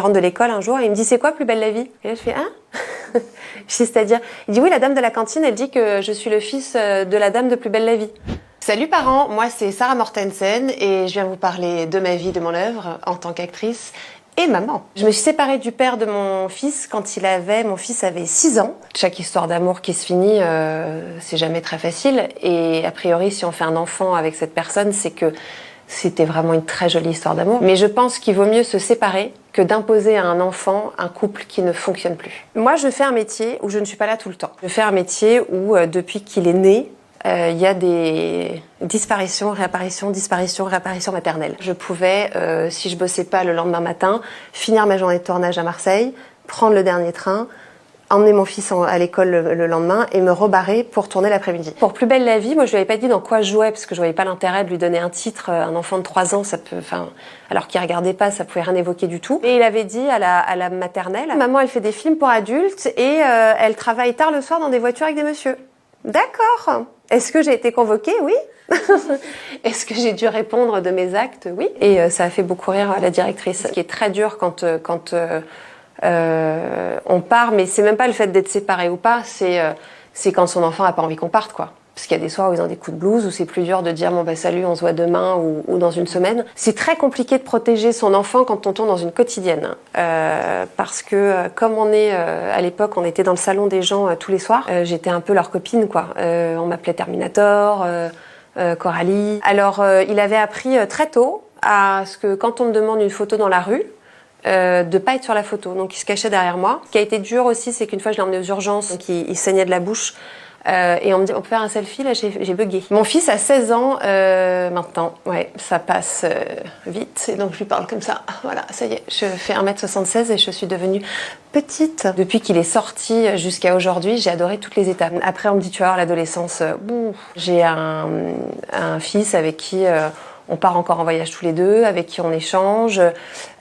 rentre de l'école un jour et il me dit c'est quoi Plus belle la vie? Et là je fais hein? Je dis c'est-à-dire? Il dit oui, la dame de la cantine, elle dit que je suis le fils de la dame de Plus belle la vie. Salut parents, moi c'est Sarah Mortensen et je viens vous parler de ma vie, de mon œuvre en tant qu'actrice et maman. Je me suis séparée du père de mon fils quand mon fils avait 6 ans. Chaque histoire d'amour qui se finit, c'est jamais très facile et a priori si on fait un enfant avec cette personne, c'est que c'était vraiment une très jolie histoire d'amour. Mais je pense qu'il vaut mieux se séparer que d'imposer à un enfant un couple qui ne fonctionne plus. Moi, je fais un métier où je ne suis pas là tout le temps. Je fais un métier où, depuis qu'il est né, il y a des disparitions, réapparitions maternelles. Je pouvais, si je bossais pas le lendemain matin, finir ma journée de tournage à Marseille, prendre le dernier train, emmener mon fils à l'école le lendemain et me rebarrer pour tourner l'après-midi. Pour Plus belle la vie, moi je lui avais pas dit dans quoi je jouais parce que je voyais pas l'intérêt de lui donner un titre. Un enfant de 3 ans, ça peut, alors qu'il regardait pas, ça pouvait rien évoquer du tout. Et il avait dit à la maternelle, maman elle fait des films pour adultes et elle travaille tard le soir dans des voitures avec des messieurs. D'accord. Est-ce que j'ai été convoquée? Oui. Est-ce que j'ai dû répondre de mes actes? Oui. Et ça a fait beaucoup rire la directrice. Ce qui est très dur quand on part, mais c'est même pas le fait d'être séparé ou pas, c'est quand son enfant a pas envie qu'on parte, quoi. Parce qu'il y a des soirs où ils ont des coups de blues, où c'est plus dur de dire bon bah salut, on se voit demain ou dans une semaine. C'est très compliqué de protéger son enfant quand on tourne dans une quotidienne, parce que comme on est à l'époque, on était dans le salon des gens tous les soirs. J'étais un peu leur copine, quoi. On m'appelait Terminator, Coralie. Alors il avait appris très tôt à ce que quand on me demande une photo dans la rue, de pas être sur la photo, donc il se cachait derrière moi. Ce qui a été dur aussi, c'est qu'une fois je l'ai emmené aux urgences, donc il saignait de la bouche, et on me dit on peut faire un selfie, là j'ai bugué. Mon fils a 16 ans maintenant, ouais, ça passe vite, et donc je lui parle comme ça, voilà, ça y est, je fais 1m76 et je suis devenue petite. Depuis qu'il est sorti jusqu'à aujourd'hui, j'ai adoré toutes les étapes. Après on me dit tu vas voir l'adolescence, j'ai un fils avec qui on part encore en voyage tous les deux, avec qui on échange.